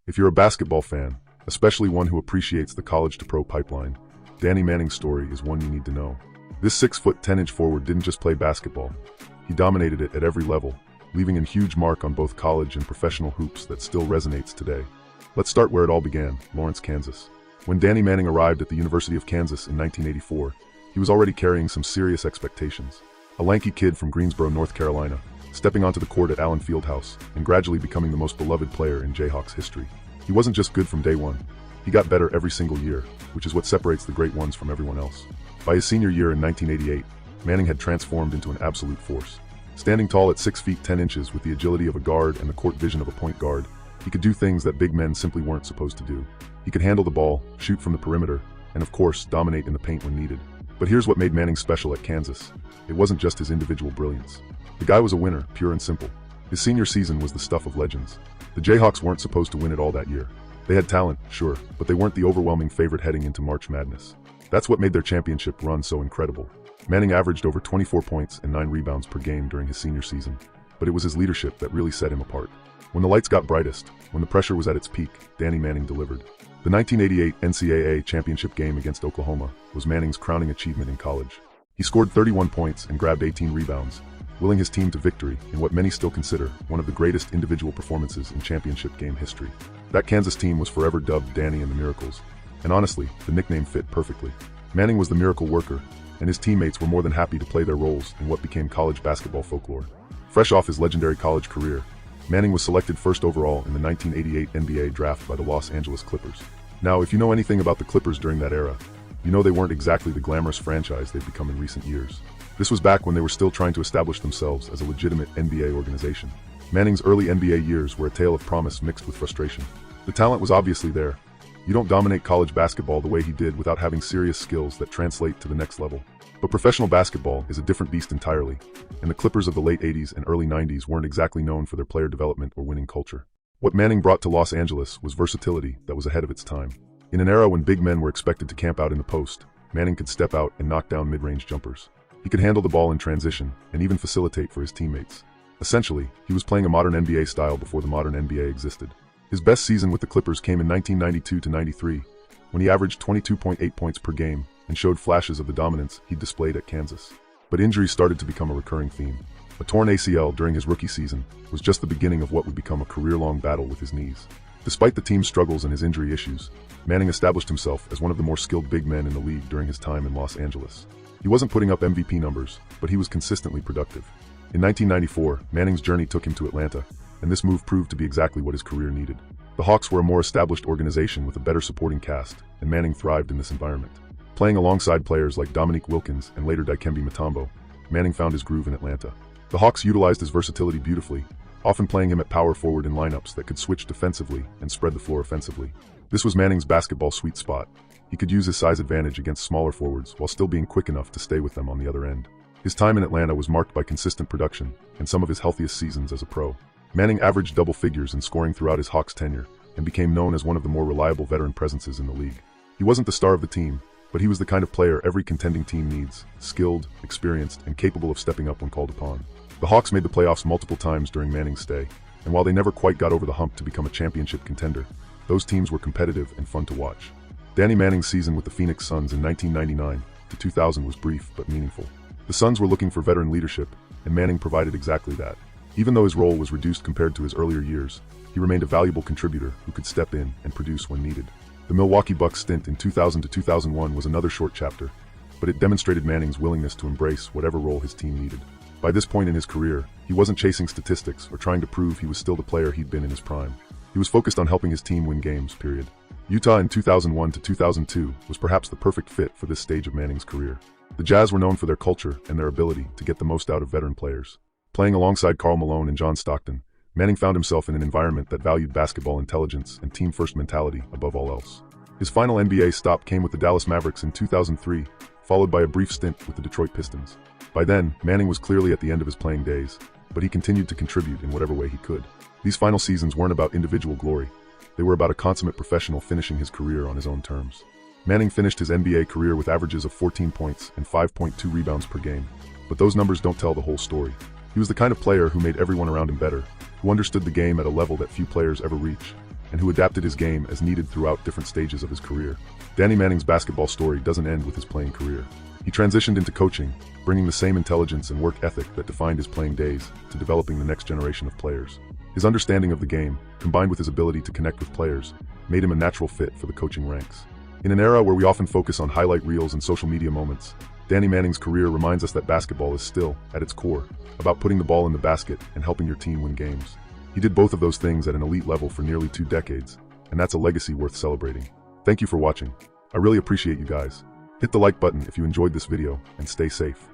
If you're a basketball fan, especially one who appreciates the college-to-pro pipeline, Danny Manning's story is one you need to know. This 6-foot 10-inch forward didn't just play basketball. He dominated it at every level, leaving a huge mark on both college and professional hoops that still resonates today. Let's start where it all began, Lawrence, Kansas. When Danny Manning arrived at the University of Kansas in 1984, he was already carrying some serious expectations. A lanky kid from Greensboro, North Carolina, stepping onto the court at Allen Fieldhouse and gradually becoming the most beloved player in Jayhawks history. He wasn't just good from day one. He got better every single year, which is what separates the great ones from everyone else. By his senior year in 1988, Manning had transformed into an absolute force. Standing tall at 6 feet 10 inches with the agility of a guard and the court vision of a point guard, he could do things that big men simply weren't supposed to do. He could handle the ball, shoot from the perimeter, and of course, dominate in the paint when needed. But here's what made Manning special at Kansas. It wasn't just his individual brilliance. The guy was a winner, pure and simple. His senior season was the stuff of legends. The Jayhawks weren't supposed to win it all that year. They had talent, sure, but they weren't the overwhelming favorite heading into March Madness. That's what made their championship run so incredible. Manning averaged over 24 points and 9 rebounds per game during his senior season, but it was his leadership that really set him apart. When the lights got brightest, when the pressure was at its peak, Danny Manning delivered. The 1988 NCAA championship game against Oklahoma was Manning's crowning achievement in college. He scored 31 points and grabbed 18 rebounds, willing his team to victory in what many still consider one of the greatest individual performances in championship game history. That Kansas team was forever dubbed Danny and the Miracles, and honestly, the nickname fit perfectly. Manning was the miracle worker, and his teammates were more than happy to play their roles in what became college basketball folklore. Fresh off his legendary college career, Manning was selected first overall in the 1988 NBA draft by the Los Angeles Clippers. Now, if you know anything about the Clippers during that era, you know they weren't exactly the glamorous franchise they've become in recent years. This was back when they were still trying to establish themselves as a legitimate NBA organization. Manning's early NBA years were a tale of promise mixed with frustration. The talent was obviously there. You don't dominate college basketball the way he did without having serious skills that translate to the next level. But professional basketball is a different beast entirely, and the Clippers of the late 80s and early 90s weren't exactly known for their player development or winning culture. What Manning brought to Los Angeles was versatility that was ahead of its time. In an era when big men were expected to camp out in the post, Manning could step out and knock down mid-range jumpers. He could handle the ball in transition and even facilitate for his teammates. Essentially, he was playing a modern NBA style before the modern NBA existed. His best season with the Clippers came in 1992-93, when he averaged 22.8 points per game and showed flashes of the dominance he'd displayed at Kansas. But injuries started to become a recurring theme. A torn ACL during his rookie season was just the beginning of what would become a career-long battle with his knees. Despite the team's struggles and his injury issues, Manning established himself as one of the more skilled big men in the league during his time in Los Angeles. He wasn't putting up MVP numbers, but he was consistently productive. In 1994, Manning's journey took him to Atlanta, and this move proved to be exactly what his career needed. The Hawks were a more established organization with a better supporting cast, and Manning thrived in this environment. Playing alongside players like Dominique Wilkins and later Dikembe Mutombo, Manning found his groove in Atlanta. The Hawks utilized his versatility beautifully, often playing him at power forward in lineups that could switch defensively and spread the floor offensively. This was Manning's basketball sweet spot. He could use his size advantage against smaller forwards while still being quick enough to stay with them on the other end. His time in Atlanta was marked by consistent production and some of his healthiest seasons as a pro. Manning averaged double figures in scoring throughout his Hawks tenure and became known as one of the more reliable veteran presences in the league. He wasn't the star of the team, but he was the kind of player every contending team needs, skilled, experienced, and capable of stepping up when called upon. The Hawks made the playoffs multiple times during Manning's stay, and while they never quite got over the hump to become a championship contender, those teams were competitive and fun to watch. Danny Manning's season with the Phoenix Suns in 1999 to 2000 was brief but meaningful. The Suns were looking for veteran leadership, and Manning provided exactly that. Even though his role was reduced compared to his earlier years, he remained a valuable contributor who could step in and produce when needed. The Milwaukee Bucks stint in 2000 to 2001 was another short chapter, but it demonstrated Manning's willingness to embrace whatever role his team needed. By this point in his career, he wasn't chasing statistics or trying to prove he was still the player he'd been in his prime. He was focused on helping his team win games, period. Utah in 2001 to 2002 was perhaps the perfect fit for this stage of Manning's career. The Jazz were known for their culture and their ability to get the most out of veteran players. Playing alongside Karl Malone and John Stockton, Manning found himself in an environment that valued basketball intelligence and team-first mentality above all else. His final NBA stop came with the Dallas Mavericks in 2003, followed by a brief stint with the Detroit Pistons. By then, Manning was clearly at the end of his playing days, but he continued to contribute in whatever way he could. These final seasons weren't about individual glory. They were about a consummate professional finishing his career on his own terms. Manning finished his NBA career with averages of 14 points and 5.2 rebounds per game, but those numbers don't tell the whole story. He was the kind of player who made everyone around him better, who understood the game at a level that few players ever reach. and who adapted his game as needed throughout different stages of his career. Danny Manning's basketball story doesn't end with his playing career. He transitioned into coaching, bringing the same intelligence and work ethic that defined his playing days to developing the next generation of players. His understanding of the game, combined with his ability to connect with players, made him a natural fit for the coaching ranks. In an era where we often focus on highlight reels and social media moments, Danny Manning's career reminds us that basketball is still, at its core, about putting the ball in the basket and helping your team win games. He did both of those things at an elite level for nearly 2 decades, and that's a legacy worth celebrating. Thank you for watching. I really appreciate you guys. Hit the like button if you enjoyed this video, and stay safe.